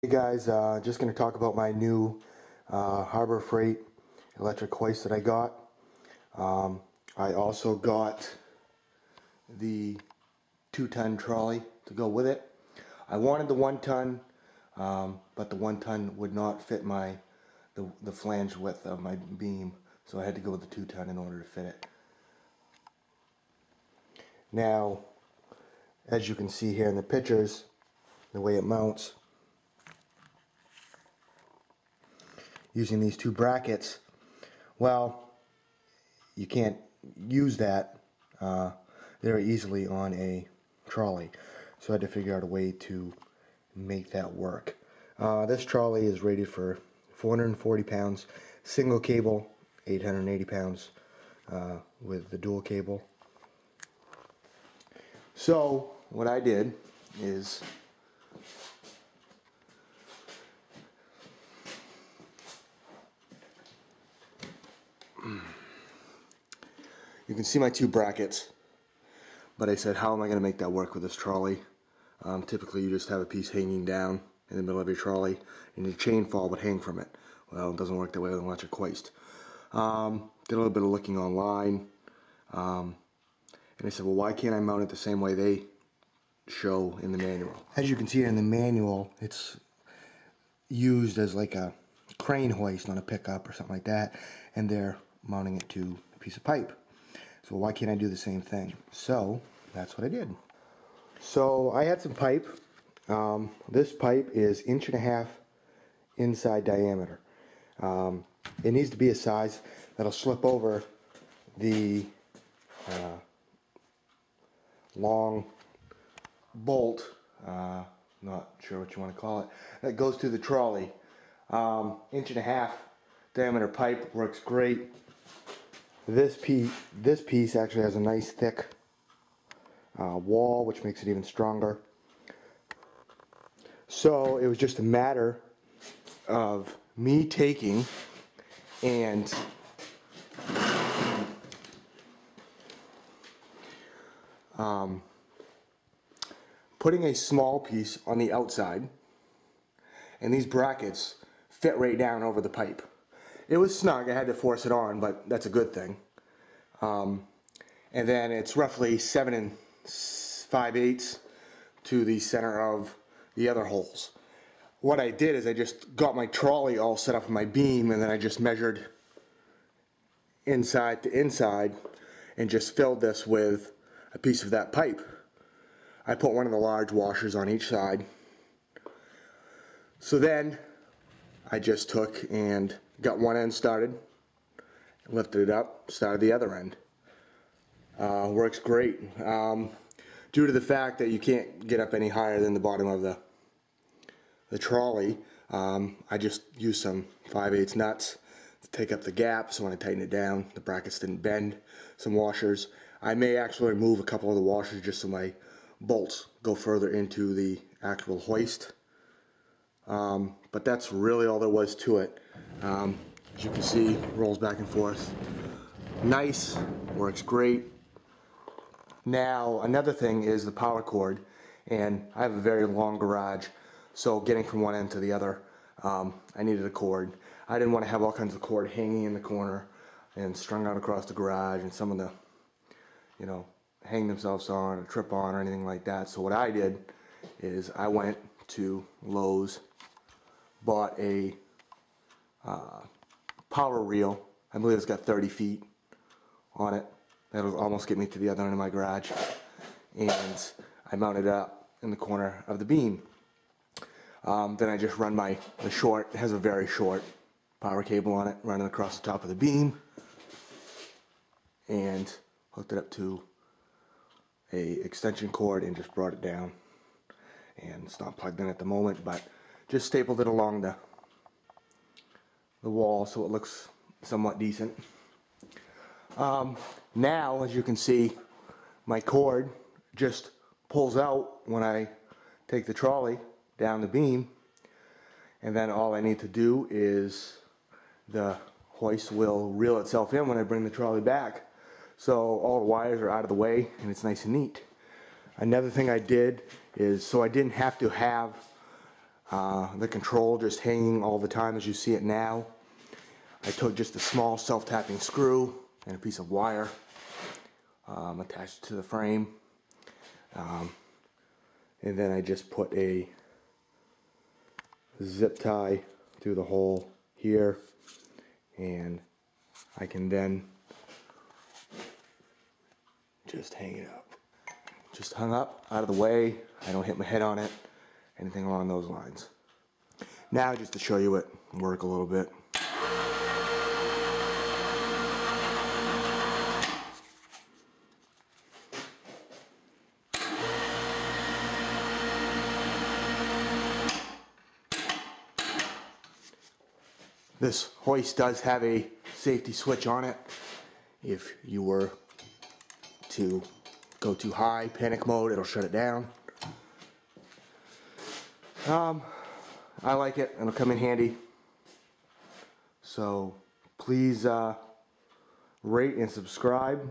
Hey guys, just going to talk about my new Harbor Freight electric hoist that I got. I also got the 2-ton trolley to go with it. I wanted the 1-ton, but the 1-ton would not fit the flange width of my beam, so I had to go with the 2-ton in order to fit it. Now, as you can see here in the pictures, the way it mounts, using these two brackets, well, you can't use that very easily on a trolley, so I had to figure out a way to make that work. This trolley is rated for 440 pounds, single cable, 880 pounds with the dual cable. So what I did is you can see my two brackets, but I said, how am I going to make that work with this trolley? Typically you just have a piece hanging down in the middle of your trolley and your chain fall would hang from it. Well, it doesn't work that way with an electric hoist. Did a little bit of looking online, and I said, well, why can't I mount it the same way they show in the manual? As you can see in the manual, it's used as like a crane hoist on a pickup or something like that, and they're mounting it to a piece of pipe. So why can't I do the same thing? So that's what I did. So I had some pipe. This pipe is 1.5 inch inside diameter. It needs to be a size that'll slip over the long bolt, not sure what you want to call it, that goes to the trolley. 1.5 inch diameter pipe works great. This piece actually has a nice thick wall, which makes it even stronger. So it was just a matter of me taking and putting a small piece on the outside, and these brackets fit right down over the pipe. It was snug, I had to force it on, but that's a good thing. And then it's roughly 7 5/8 to the center of the other holes. What I did is I just got my trolley all set up in my beam, and then I just measured inside to inside and just filled this with a piece of that pipe. I put one of the large washers on each side. So then I just took and got one end started, lifted it up, started the other end. Works great. Due to the fact that you can't get up any higher than the bottom of the trolley, I just used some 5/8 nuts to take up the gap, so when I tighten it down, the brackets didn't bend. Some washers. I may actually remove a couple of the washers just so my bolts go further into the actual hoist. But that's really all there was to it. As you can see, rolls back and forth. Nice, works great. Now, another thing is the power cord, and I have a very long garage, so getting from one end to the other, I needed a cord. I didn't want to have all kinds of cord hanging in the corner and strung out across the garage, and some of the, hang themselves on or trip on or anything like that. So what I did is I went to Lowe's, bought a power reel. I believe it's got 30 feet on it. That'll almost get me to the other end of my garage. And I mounted it up in the corner of the beam. Then I just run the short, it has a very short power cable on it, running across the top of the beam, and hooked it up to a extension cord and just brought it down. And it's not plugged in at the moment, but just stapled it along the wall so it looks somewhat decent. Now, as you can see, my cord just pulls out when I take the trolley down the beam, and then all I need to do is the hoist will reel itself in when I bring the trolley back. So all the wires are out of the way and it's nice and neat. Another thing I did is, so I didn't have to have The control just hanging all the time as you see it now. I took just a small self-tapping screw and a piece of wire, attached to the frame, and then I just put a zip tie through the hole here, and I can then just hang it up. Just hung up, out of the way. I don't hit my head on it, anything along those lines. Now just to show you it work a little bit. This hoist does have a safety switch on it. If you were to go too high, panic mode, it'll shut it down. I like it, it'll come in handy. So please rate and subscribe.